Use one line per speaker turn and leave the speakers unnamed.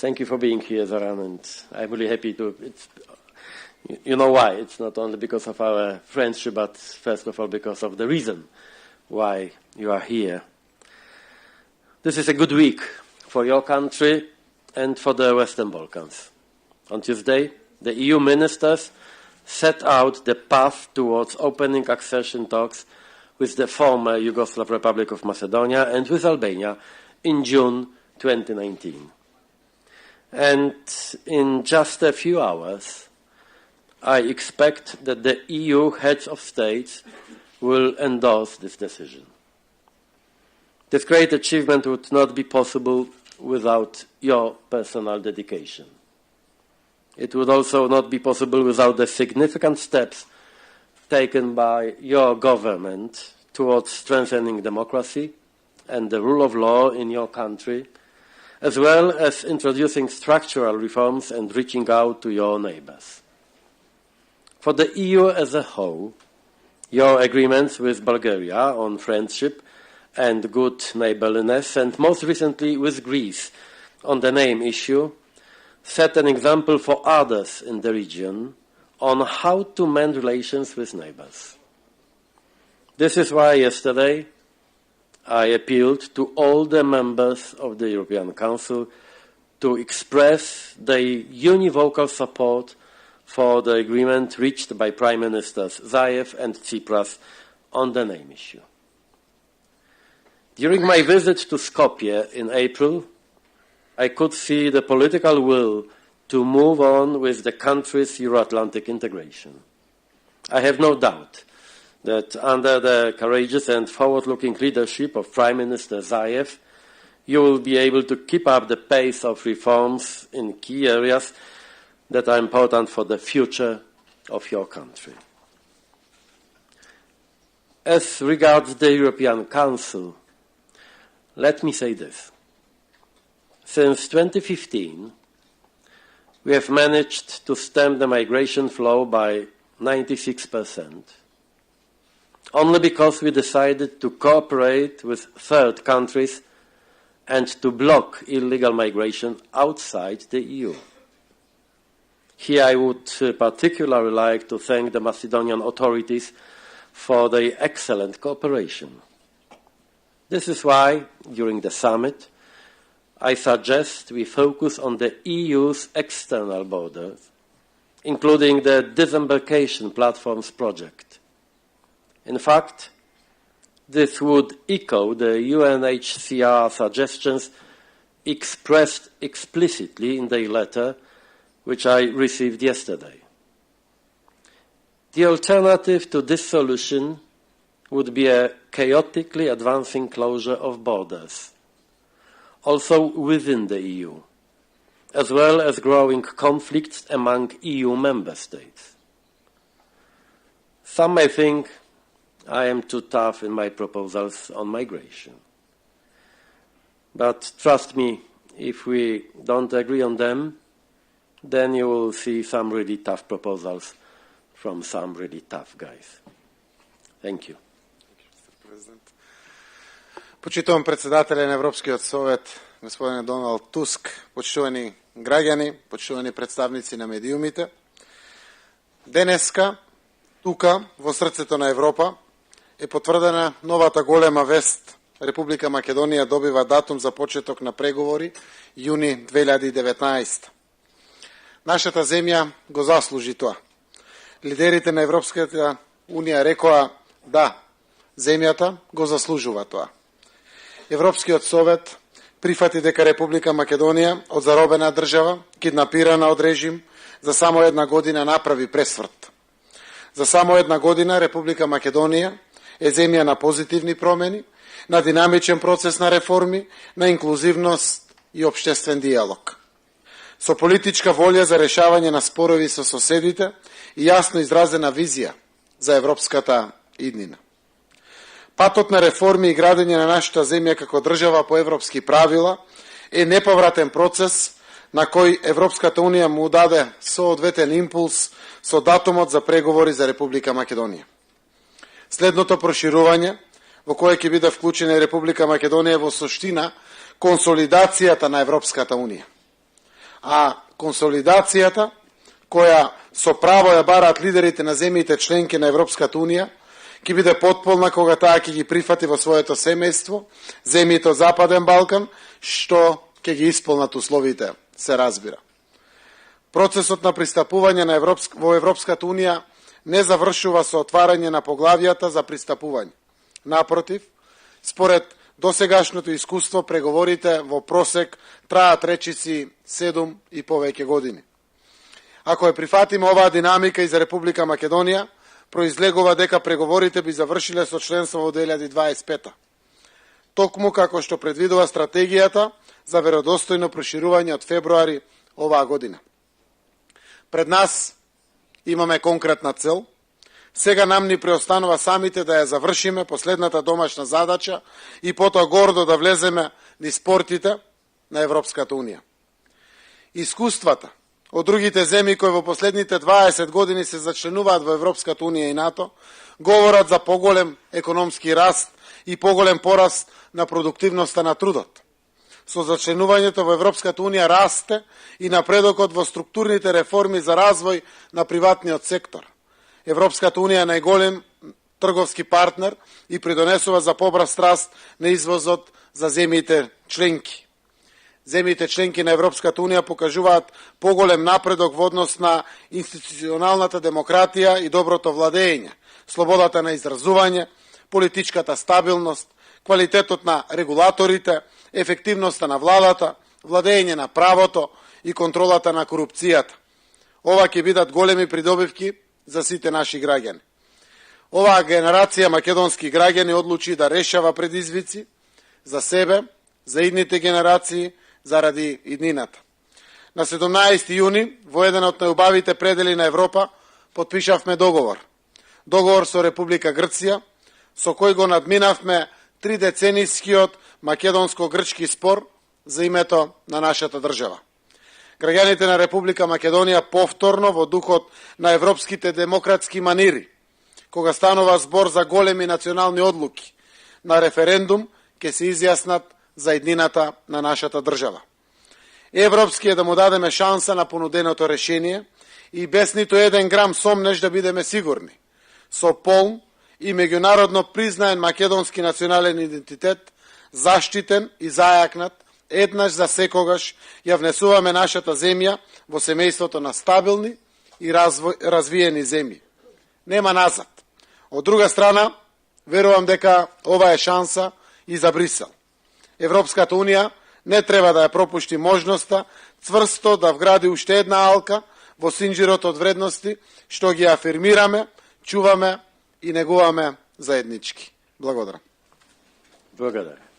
Thank you for being here, Zoran, and I'm really happy to. You know why? It's not only because of our friendship, but first of all because of the reason why you are here. This is a good week for your country and for the Western Balkans. On Tuesday, the EU ministers set out the path towards opening accession talks with the former Yugoslav Republic of Macedonia and with Albania in June 2019. And in just a few hours, I expect that the EU heads of states will endorse this decision. This great achievement would not be possible without your personal dedication. It would also not be possible without the significant steps taken by your government towards strengthening democracy and the rule of law in your country, as well as introducing structural reforms and reaching out to your neighbors. For the EU as a whole, your agreements with Bulgaria on friendship and good neighborliness, and most recently with Greece on the name issue, set an example for others in the region on how to mend relations with neighbors. This is why yesterday I appealed to all the members of the European Council to express their univocal support for the agreement reached by Prime Ministers Zaev and Tsipras on the name issue. During my visit to Skopje in April, I could see the political will to move on with the country's Euro-Atlantic integration. I have no doubt that under the courageous and forward-looking leadership of Prime Minister Zaev, you will be able to keep up the pace of reforms in key areas that are important for the future of your country. As regards the European Council, let me say this. Since 2015, we have managed to stem the migration flow by 96%, only because we decided to cooperate with third countries and to block illegal migration outside the EU. Here I would particularly like to thank the Macedonian authorities for their excellent cooperation. This is why, during the summit, I suggest we focus on the EU's external borders, including the Disembarkation Platforms project. In fact, this would echo the UNHCR suggestions expressed explicitly in their letter, which I received yesterday. The alternative to this solution would be a chaotically advancing closure of borders, also within the EU, as well as growing conflicts among EU member states. Some may think I am too tough in my proposals on migration. But trust me, if we don't agree on them, then you will see some really tough proposals from some really tough guys. Thank you.
Почитувам председателя на Европскиот совет, господин Доналд Туск, почитувани граѓани, почитувани представници на медиумите. Денеска, тука, во срцето на Европа, е потврдена новата голема вест. Република Македонија добива датум за почеток на преговори јуни 2019. Нашата земја го заслужи тоа. Лидерите на Европската унија рекоа да, земјата го заслужува тоа. Европскиот совет прифати дека Република Македонија од заробена држава, киднапирана од режим, за само една година направи пресврт. За само една година Република Македонија е земја на позитивни промени, на динамичен процес на реформи, на инклузивност и општествен диалог. Со политичка волја за решавање на спорови со соседите и јасно изразена визија за европската иднина. Патот на реформи и градење на нашата земја како држава по европски правила е неповратен процес на кој Европската унија му даде соодветен импулс со датумот за преговори за Република Македонија. Следното проширување, во кое ќе биде вклучена Република Македонија, во суштина консолидацијата на Европската унија. а консолидацијата, која со право ја бараат лидерите на земјите членки на Европската Унија, ќе биде потполна кога таа ќе ги прифати во своето семејство земјите од Западен Балкан, што ќе ги исполнат условите, се разбира. Процесот на пристапување во Европската Унија не завршува со отварање на поглавијата за пристапување. Напротив, според досегашното искуство, преговорите во просек траат речиси 7 и повеќе години. Ако ја прифатиме оваа динамика и за Република Македонија, произлегува дека преговорите би завршиле со членство во 2025. Токму како што предвидува стратегијата за веродостојно проширување од февруари оваа година. Пред нас имаме конкретна цел. Сега нам ни преостанува самите да ја завршиме последната домашна задача и потоа гордо да влеземе низ портите на Европската Унија. Искуствата од другите земји кои во последните 20 години се зачленуваат во Европската Унија и НАТО говорат за поголем економски раст и поголем пораст на продуктивноста на трудот. Со зачленувањето во Европската Унија расте и напредокот во структурните реформи за развој на приватниот сектор. Европската Унија е најголем трговски партнер и придонесува за побрз раст на извозот за земјите членки. Земјите членки на Европската Унија покажуваат поголем напредок во однос на институционалната демократија и доброто владење, слободата на изразување, политичката стабилност, квалитетот на регулаторите, ефективноста на владата, владење на правото и контролата на корупцијата. Ова ќе бидат големи придобивки за сите наши граѓани. Оваа генерација македонски граѓани одлучи да решава предизвици за себе, за идните генерации, заради иднината. На 17 јуни, во еден од најубавите предели на Европа, потпишавме договор. Договор со Република Грција, со кој го надминавме 3-деценискиот македонско-грчки спор за името на нашата држава. Граѓаните на Република Македонија повторно во духот на европските демократски манири, кога станува збор за големи национални одлуки, на референдум ќе се изјаснат за иднината на нашата држава. Европски е да му дадеме шанса на понуденото решение и без ниту еден грам сомнеш да бидеме сигурни. Со полн и меѓународно признаен македонски национален идентитет, заштитен и зајакнат, еднаш за секогаш ја внесуваме нашата земја во семејството на стабилни и развиени земји. Нема назад. Од друга страна, верувам дека ова е шанса и за Брисел. Европската Унија не треба да ја пропушти можноста цврсто да вгради уште една алка во синџирот од вредности што ги афирмираме, чуваме и негуваме заеднички. Благодарам.
Благодарам.